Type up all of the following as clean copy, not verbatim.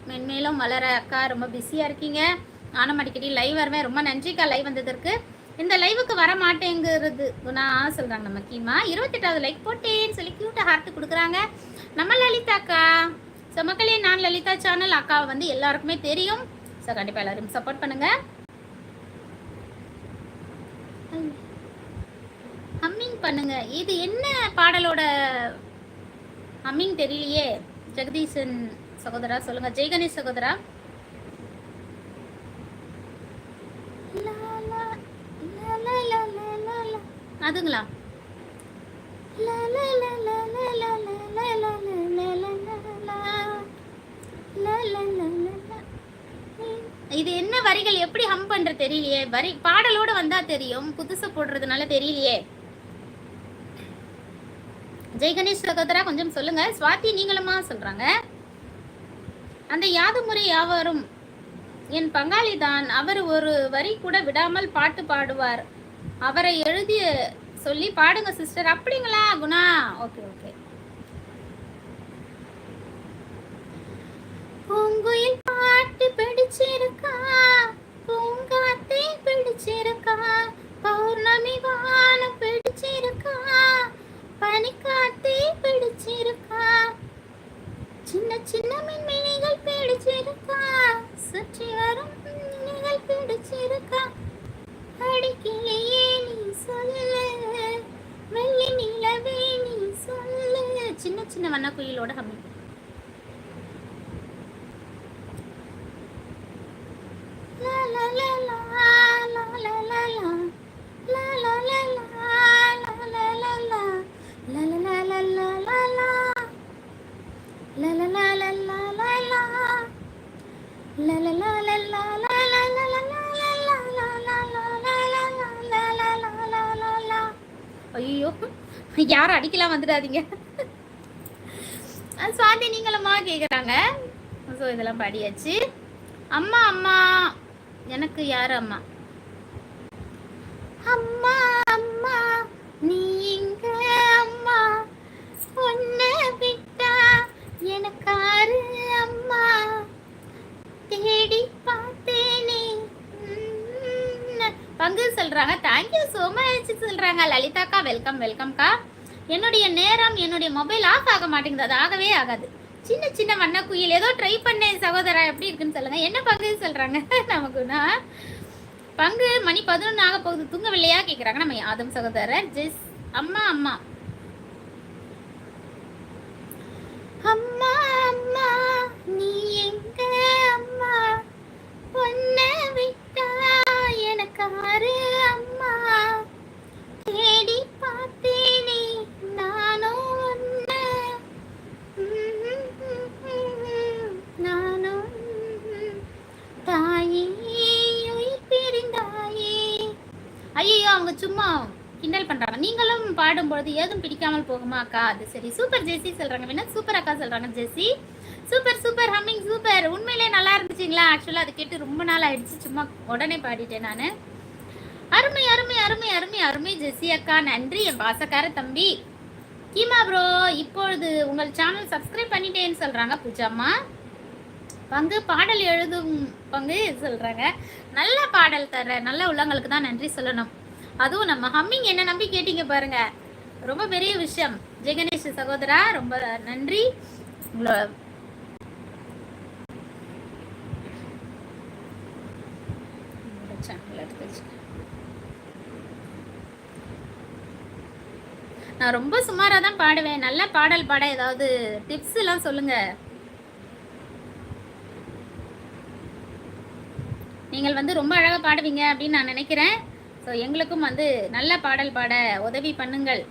மென்மேலும் வளர. அக்கா ரொம்ப பிஸியா இருக்கீங்க, நானும் அடிக்கடி லைவ் வருவேன். ரொம்ப நன்றிக்கா லைவ் வந்ததற்கு. இந்த லைவுக்கு வர மாட்டேங்கிறது நான் சொல்றாங்க. நம்ம கீமா 28வது லைக் போட்டேன்னு சொல்லி கியூட்டா ஹார்ட் கொடுக்குறாங்க நம்ம லலிதா அக்கா. ஸோ மக்களே, நான் லலிதா சேனல் அக்காவை வந்து எல்லாருக்குமே தெரியும். ஸோ கண்டிப்பாக எல்லாரும் சப்போர்ட் பண்ணுங்க. ஹம்மிங் பண்ணுங்க. இது என்ன பாடலோட ஹம்மிங் தெரியலையே. ஜெகதீசன் சகோதரா சொல்லுங்க. ஜெயகணேஷ் சகோதரா, அதுங்களா? இது என்ன வரிகள், எப்படி ஹம் பண்ற தெரியலையே. வரி பாடலோட வந்தா தெரியும், புதுசு போடுறதுனால தெரியலையே. ஜெயகணேஷ் சகோதரா கொஞ்சம் சொல்லுங்க. சுவாதி நீங்களுமா சொல்றாங்க. அந்த யாது முறை யாவரும் என் பங்காளி தான். அவர் ஒரு வரி கூட விடாமல் பாட்டு பாடுவார். அவரை எழுதிய சொல்லி பாடுங்க சிஸ்டர். அப்படிங்களா குணா? Okay okay. பூங்குயில் பாட்டு பிடிச்சிருக்கா, பூங்காத்தை பிடிச்சிருக்கா, பௌர்ணமி வானம் பிடிச்சிருக்கா, பனிக்காத்தை பிடிச்சிருக்கா, சின்ன சின்ன மின்மினிகள் பிடிச்சிருக்கா, சுற்றி வரும் மின்மினிகள் பிடிச்சிருக்கா, அடிக்கிலேயே நீ சொல்லு, வெள்ளி நிலவே நீ சொல்லு. சின்ன சின்ன வண்ண குயிலோட ஹம்மி. ஐயோ, யாரும் அடிக்கலாம் வந்துடாதீங்க. சுவாதி நீங்களுமா கேக்குறாங்க. ஸோ இதெல்லாம் படியாச்சு. அம்மா அம்மா எனக்கு யாரு அம்மா? அம்மா அம்மா நீ இங்க அம்மா, ஒன்ன விட்டா எனக்காரு அம்மா, தேடி பார்த்தேனே. பங்கு சொல்றாங்க. தேங்க்யூ சோ மச் சொல்றாங்க லலிதாக்கா. வெல்கம் வெல்கம்க்கா. என்னுடைய நேரம், என்னுடைய மொபைல் ஆஃப் ஆக மாட்டேங்குது. அது ஆகவே ஆகாது. சின்ன சின்ன வண்ண குயில் ஏதோ ட்ரை பண்ணேன் சகோதரா, எப்படி இருக்குன்னு சொல்லுங்க. என்ன பங்கு சொல்றாங்க நமக்குன்னா? பங்கு மணி 11 ஆக போகுது, தூங்கவில்லையா கேக்குறாங்க நம்ம ஆதம் சகோதரர். ஜெஸ் அம்மா அம்மா அம்மா அம்மா நீ எங்க அம்மா, பொண்ண விட்டா எனக்காரு அம்மா, தேடி பார்த்தேனே நானும் ஒன்ன, நானும் தாயே உயிர் பிரிந்தாயே. ஐயோ, அவங்க சும்மா கிண்டல் பண்றாங்க. நீங்களும் பாடும்பொழுது ஏதும் பிடிக்காமல் போகுமா அக்கா? அது சரி. சூப்பர் ஜெசி சொல்றாங்க. வேணா சூப்பர் அக்கா சொல்றாங்க. ஜெசி சூப்பர் சூப்பர் ஹம்மிங் சூப்பர். உண்மையிலே நல்லா இருந்துச்சுங்களா? ஆக்சுவலா அது கேட்டு ரொம்ப நாள் ஆயிடுச்சு, சும்மா உடனே பாடிட்டேன் நான். அருமை அருமை அருமை அருமை அருமை ஜெசி அக்கா, நன்றி என் பாசக்கார தம்பி. கீமா ப்ரோ இப்பொழுது உங்கள் சேனல் சப்ஸ்கிரைப் பண்ணிட்டேன்னு சொல்றாங்க பூஜாம்மா. பங்கு பாடல் எழுதும் பங்கு சொல்றாங்க. நல்ல பாடல் தர நல்ல உள்ளங்களுக்கு தான் நன்றி சொல்லணும். அதுவும் நம்ம ஹம்மிங் என்ன நம்பி கேட்டீங்க பாருங்க, ரொம்ப பெரிய விஷயம். ஜெகணேஷ் சகோதரா ரொம்ப நன்றி. உங்களோட நான் ரொம்ப சுமாரா தான் பாடுவேன். நல்ல பாடல் பாட ஏதாவது டிப்ஸ் எல்லாம் சொல்லுங்க. நீங்கள் வந்து ரொம்ப அழகா பாடுவீங்க அப்படின்னு நான் நினைக்கிறேன். ஸோ எங்களுக்கும் வந்து நல்ல பாடல் பாட உதவி பண்ணுங்கள்.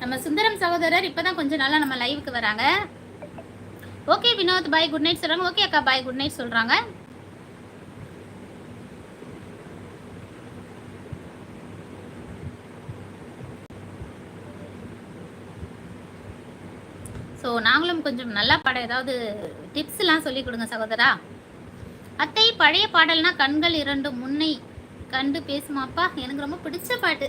நம்ம சுந்தரம் சகோதரர் இப்பதான் கொஞ்சம் நாளா நம்ம லைவுக்கு வராங்க. Okay Vinod bye good night சொல்றாங்க. ஓகே அக்கா பாய் குட் நைட் சொல்றாங்க. ஸோ நாங்களும் கொஞ்சம் நல்லா பாட ஏதாவது டிப்ஸ் எல்லாம் சொல்லி கொடுங்க சகோதரா. அத்தை பழைய பாடல்னா கண்கள் இரண்டும் முன்னை கண்டு பேசுமாப்பா, எனக்கு ரொம்ப பிடிச்ச பாட்டு.